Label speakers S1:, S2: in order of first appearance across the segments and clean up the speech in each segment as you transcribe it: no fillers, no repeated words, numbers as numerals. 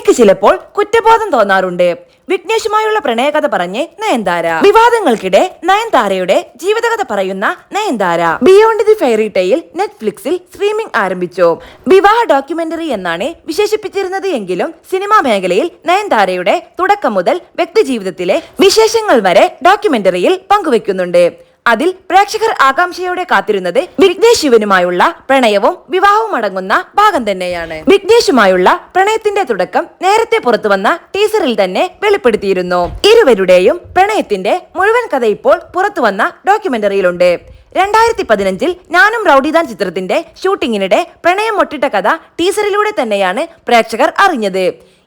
S1: എനിക്ക് ചിലപ്പോൾ കുറ്റബോധം തോന്നാറുണ്ട്. വിഘ്നേഷുമായുള്ള പ്രണയകഥ പറഞ്ഞ് നയൻതാര. വിവാദങ്ങൾക്കിടെ നയൻതാരയുടെ ജീവിതകഥ പറയുന്ന Nayanthara Beyond the Fairy Tale നെറ്റ്ഫ്ലിക്സിൽ സ്ട്രീമിംഗ് ആരംഭിച്ചു. വിവാഹ ഡോക്യുമെന്ററി എന്നാണ് വിശേഷിപ്പിച്ചിരുന്നത് എങ്കിലും സിനിമാ മേഖലയിൽ നയൻതാരയുടെ തുടക്കം മുതൽ വ്യക്തിജീവിതത്തിലെ വിശേഷങ്ങൾ വരെ ഡോക്യുമെന്ററിയിൽ പങ്കുവെക്കുന്നുണ്ട്. അതിൽ പ്രേക്ഷകർ ആകാംക്ഷയോടെ കാത്തിരുന്നത് വിഘ്നേഷ് ശിവനുമായുള്ള പ്രണയവും വിവാഹവും അടങ്ങുന്ന ഭാഗം തന്നെയാണ്. വിഘ്നേഷുമായുള്ള പ്രണയത്തിന്റെ തുടക്കം നേരത്തെ പുറത്തുവന്ന ടീസറിൽ തന്നെ വെളിപ്പെടുത്തിയിരുന്നു. ഇരുവരുടെയും പ്രണയത്തിന്റെ മുഴുവൻ കഥ ഇപ്പോൾ പുറത്തുവന്ന ഡോക്യുമെന്ററിയിലുണ്ട്. 2015 ഞാനും റൌഡിദാൻ ചിത്രത്തിന്റെ ഷൂട്ടിങ്ങിനിടെ പ്രണയം ഒട്ടിട്ട കഥ ടീസറിലൂടെ തന്നെയാണ് പ്രേക്ഷകർ അറിഞ്ഞത്.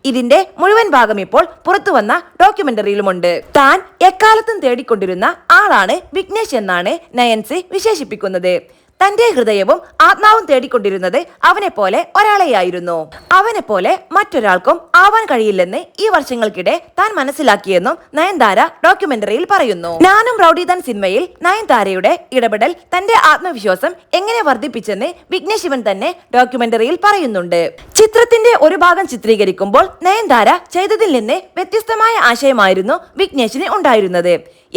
S1: ഇതിന്റെ മുഴുവൻ ഭാഗം ഇപ്പോൾ പുറത്തുവന്ന ഡോക്യുമെന്ററിയിലുമുണ്ട്. താൻ എക്കാലത്തും തേടിക്കൊണ്ടിരുന്ന ആളാണ് വിഘ്നേഷ് എന്നാണ് നയൻസി വിശേഷിപ്പിക്കുന്നത്. തന്റെ ഹൃദയവും ആത്മാവും തേടിക്കൊണ്ടിരുന്നത് അവനെ പോലെ ഒരാളെയായിരുന്നു. അവനെ പോലെ മറ്റൊരാൾക്കും ആവാൻ കഴിയില്ലെന്ന് ഈ വർഷങ്ങൾക്കിടെ താൻ മനസ്സിലാക്കിയെന്നും നയൻതാര ഡോക്യുമെന്ററിയിൽ പറയുന്നു. ഞാനും റൌഡിദാൻ സിനിമയിൽ നയൻതാരയുടെ ഇടപെടൽ തന്റെ ആത്മവിശ്വാസം എങ്ങനെ വർദ്ധിപ്പിച്ചെന്ന് വിഘ്നേഷ് ശിവൻ തന്നെ ഡോക്യുമെന്ററിയിൽ പറയുന്നുണ്ട്. ചിത്രത്തിന്റെ ഒരു ഭാഗം ചിത്രീകരിക്കുമ്പോൾ നയൻതാര ചെയ്തതിൽ നിന്ന് വ്യത്യസ്തമായ ആശയമായിരുന്നു വിഘ്നേഷിന് ഉണ്ടായിരുന്നത്.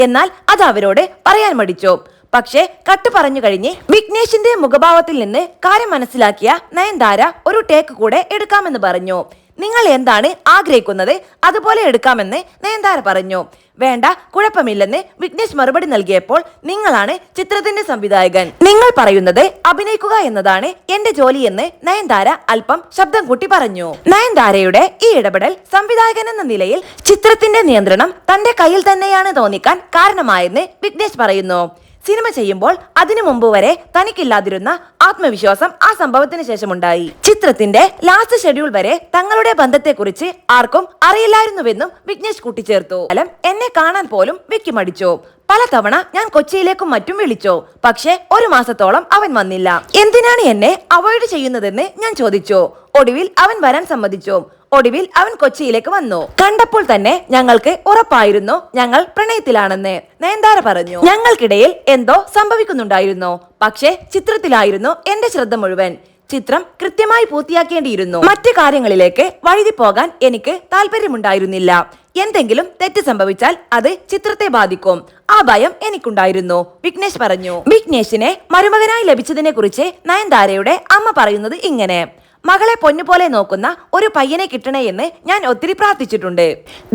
S1: എന്നാൽ അത് അവരോട് പറയാൻ മടിച്ചു. പക്ഷേ കട്ട് പറഞ്ഞു കഴിഞ്ഞ് വിഘ്നേഷിന്റെ മുഖഭാവത്തിൽ നിന്ന് കാര്യം മനസ്സിലാക്കിയ നയൻതാര ഒരു ടേക്ക് കൂടെ എടുക്കാമെന്ന് പറഞ്ഞു. നിങ്ങൾ എന്താണ് ആഗ്രഹിക്കുന്നത് അതുപോലെ എടുക്കാമെന്ന് നയൻതാര പറഞ്ഞു. വേണ്ട, കുഴപ്പമില്ലെന്ന് വിഘ്നേഷ് മറുപടി നൽകിയപ്പോൾ നിങ്ങളാണ് ചിത്രത്തിന്റെ സംവിധായകൻ, നിങ്ങൾ പറയുന്നത് അഭിനയിക്കുക എന്നതാണ് എന്റെ ജോലിയെന്ന് നയൻതാര അല്പം ശബ്ദം കൂട്ടി പറഞ്ഞു. നയൻതാരയുടെ ഈ ഇടപെടൽ സംവിധായകൻ എന്ന നിലയിൽ ചിത്രത്തിന്റെ നിയന്ത്രണം തന്റെ കയ്യിൽ തന്നെയാണ് തോന്നിക്കാൻ കാരണമായെന്ന് വിഘ്നേഷ് പറയുന്നു. സിനിമ ചെയ്യുമ്പോൾ അതിനു മുമ്പ് വരെ തനിക്കില്ലാതിരുന്ന ആത്മവിശ്വാസം ആ സംഭവത്തിന് ശേഷമുണ്ടായി. ചിത്രത്തിന്റെ ലാസ്റ്റ് ഷെഡ്യൂൾ വരെ തങ്ങളുടെ ബന്ധത്തെക്കുറിച്ച് ആർക്കും അറിയില്ലായിരുന്നുവെന്നും വിഘ്നേഷ് കൂട്ടിച്ചേർത്തു. എന്നെ കാണാൻ പോലും വിക്കി മടിച്ചു. പലതവണ ഞാൻ കൊച്ചിയിലേക്കും മറ്റും വിളിച്ചു. പക്ഷെ ഒരു മാസത്തോളം അവൻ വന്നില്ല. എന്തിനാണ് എന്നെ അവോയ്ഡ് ചെയ്യുന്നതെന്ന് ഞാൻ ചോദിച്ചു. ഒടുവിൽ അവൻ വരാൻ സമ്മതിച്ചു. ഒടുവിൽ അവൻ കൊച്ചിയിലേക്ക് വന്നു. കണ്ടപ്പോൾ തന്നെ ഞങ്ങൾക്ക് ഉറപ്പായിരുന്നു ഞങ്ങൾ പ്രണയത്തിലാണെന്ന് നയൻതാര പറഞ്ഞു. ഞങ്ങൾക്കിടയിൽ എന്തോ സംഭവിക്കുന്നുണ്ടായിരുന്നു. പക്ഷെ ചിത്രത്തിലായിരുന്നു എന്റെ ശ്രദ്ധ മുഴുവൻ. ചിത്രം കൃത്യമായി പൂർത്തിയാക്കേണ്ടിയിരുന്നു. മറ്റു കാര്യങ്ങളിലേക്ക് വഴുതി പോകാൻ എനിക്ക് താല്പര്യമുണ്ടായിരുന്നില്ല. എന്തെങ്കിലും തെറ്റ് സംഭവിച്ചാൽ അത് ചിത്രത്തെ ബാധിക്കും. ആ ഭയം എനിക്കുണ്ടായിരുന്നു, വിഘ്നേഷ് പറഞ്ഞു. വിഘ്നേഷിനെ മരുമകനായി ലഭിച്ചതിനെ കുറിച്ച് നയൻതാരയുടെ അമ്മ പറയുന്നത് ഇങ്ങനെ: മകളെ പൊന്നുപോലെ നോക്കുന്ന ഒരു പയ്യനെ കിട്ടണേ എന്ന് ഞാൻ ഒത്തിരി പ്രാർത്ഥിച്ചിട്ടുണ്ട്.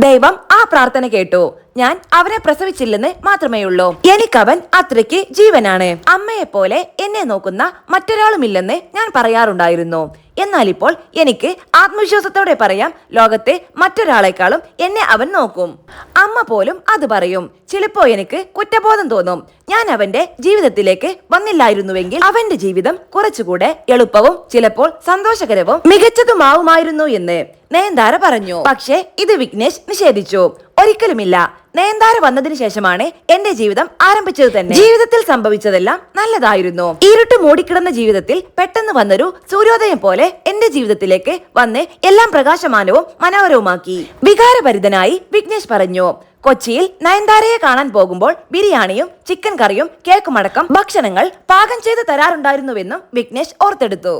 S1: ദൈവം ആ പ്രാർത്ഥന കേട്ടു. ഞാൻ അവനെ പ്രസവിച്ചില്ലെന്ന് മാത്രമേയുള്ളൂ. എനിക്കവൻ അത്രയ്ക്ക് ജീവനാണ്. അമ്മയെ പോലെ എന്നെ നോക്കുന്ന മറ്റൊരാളുമില്ലെന്ന് ഞാൻ പറയാറുണ്ടായിരുന്നു. എന്നാൽ ഇപ്പോൾ എനിക്ക് ആത്മവിശ്വാസത്തോടെ പറയാം, ലോകത്തെ മറ്റൊരാളെക്കാളും എന്നെ അവൻ നോക്കും. അമ്മ പോലും അത് പറയും. ചിലപ്പോ എനിക്ക് കുറ്റബോധം തോന്നും. ഞാൻ അവന്റെ ജീവിതത്തിലേക്ക് വന്നില്ലായിരുന്നുവെങ്കിൽ അവന്റെ ജീവിതം കുറച്ചുകൂടെ എളുപ്പവും ചിലപ്പോൾ സന്തോഷകരവും മികച്ചതുമാവുമായിരുന്നു എന്ന് നയൻതാര പറഞ്ഞു. പക്ഷേ ഇത് വിഘ്നേഷ് നിഷേധിച്ചു. ഒരിക്കലുമില്ല. നയൻതാര വന്നതിന് ശേഷമാണ് എന്റെ ജീവിതം ആരംഭിച്ചത് തന്നെ. ജീവിതത്തിൽ സംഭവിച്ചതെല്ലാം നല്ലതായിരുന്നു. ഇരുട്ട് മൂടിക്കിടന്ന ജീവിതത്തിൽ പെട്ടെന്ന് വന്നൊരു സൂര്യോദയം പോലെ എന്റെ ജീവിതത്തിലേക്ക് വന്ന് എല്ലാം പ്രകാശമാനവും മനോഹരവുമാക്കി. വികാരഭരിതനായി വിഘ്നേഷ് പറഞ്ഞു. കൊച്ചിയിൽ നയൻതാരയെ കാണാൻ പോകുമ്പോൾ ബിരിയാണിയും ചിക്കൻ കറിയും കേക്കുമടക്കം ഭക്ഷണങ്ങൾ പാകം ചെയ്ത് തരാറുണ്ടായിരുന്നുവെന്നും വിഘ്നേഷ് ഓർത്തെടുത്തു.